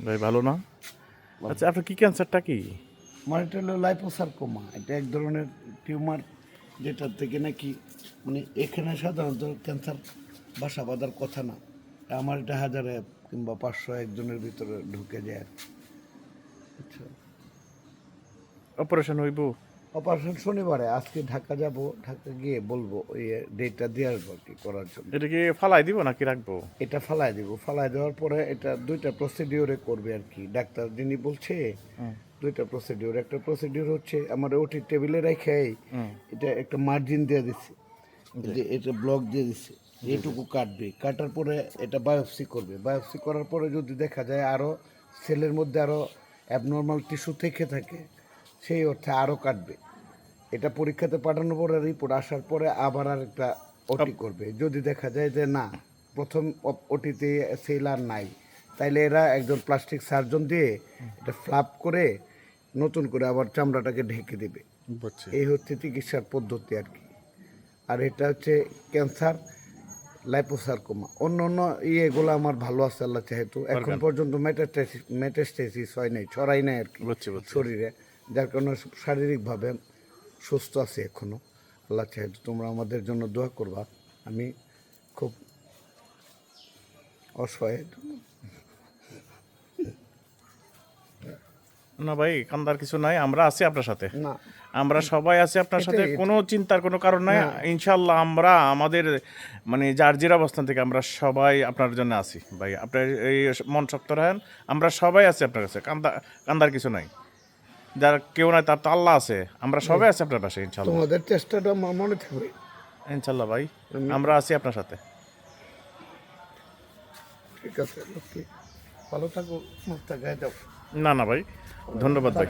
ভাই ভালো না? আচ্ছা, আপনার কি ক্যান্সারটা কি? আমার এটা হলো লাইপোসার্কোমা। এটা এক ধরনের টিউমার, যেটার থেকে নাকি মানে এখানে সাধারণত ক্যান্সার বাসা বাঁধার কথা না। আমার এটা হাজারে কিংবা 500 একজনের ভিতরে ঢুকে যায়। আচ্ছা, অপারেশন হইব? অপারেশন শনিবারে। আজকে ঢাকা যাব, ঢাকা গিয়ে বলবো ওই ডেটটা দিয়ে আসবো আর কি করার জন্য। এটা কি ফালাই দিব নাকি রাখবো? এটা ফালাই দিব, ফালাই দেওয়ার পরে এটা দুইটা প্রসিডিওরে করবে আর কি। ডাক্তার যিনি বলছে দুইটা প্রসিডিওর। একটা প্রসিডিওর হচ্ছে আমার ওটি টেবিলে রেখেই এটা একটা মার্জিন দিয়ে দিচ্ছে, যে এটা ব্লক দিয়ে দিচ্ছে, এইটুকু কাটবে। কাটার পরে এটা বায়োপসি করবে। বায়োপসি করার পরে যদি দেখা যায় আরও সেলের মধ্যে আরও অ্যাবনর্মাল টিস্যু থেকে থাকে, সেই অর্থে আরও কাটবে। এটা পরীক্ষাতে পাঠানোর পরে রিপোর্ট আসার পরে আবার আর একটা ওটি করবে। যদি দেখা যায় যে না, প্রথম ওটিতে সেল আর নাই, তাইলে এরা একজন প্লাস্টিক সার্জন দিয়ে এটা ফ্লাপ করে নতুন করে আবার চামড়াটাকে ঢেকে দেবে। বুঝছি। এই হচ্ছে চিকিৎসার পদ্ধতি আর কি। আর এটা হচ্ছে ক্যান্সার, লাইপোসার্কোমা। অন্য অন্য ইয়েগুলো আমার ভালো আছে আল্লাহ যেহেতু এখন পর্যন্ত মেটাস্টেসিস হয় নাই, ছড়াই নাই আর কি বুঝছি, বুঝছি। শরীরে, যার কারণে শারীরিকভাবে সুস্থ আছি এখনো আল্লাহ যেহেতু। তোমরা আমাদের জন্য দোয়া করবা। আমি খুব অসহায়। না ভাই, কান্দার কিছু নাই, আমরা আছি আপনার সাথে। না, আমরা সবাই আছি আপনার সাথে, এটাই, কোনো চিন্তার কোনো কারণ নাই। ইনশাল্লাহ আমরা আমাদের মানে যার জির অবস্থান থেকে আমরা সবাই আপনার জন্য আছি ভাই। আপনার এই মন শক্ত রাখেন, আমরা সবাই আছি আপনার কাছে। কান্দার কিছু নাই। যার কেউ নাই তার তো আল্লাহ আছে। আমরা সবাই আছি আপনার পাশে ইনশাল্লাহ। তোমাদের চেষ্টাটা আমার মনে থাকবে। ইনশাল্লাহ ভাই, আমরা আছি আপনার সাথে। ঠিক আছে, লক্ষ্মী, ভালো থাকো, মুক্তা গায়ে যাও। না না ভাই, ধন্যবাদ ভাই।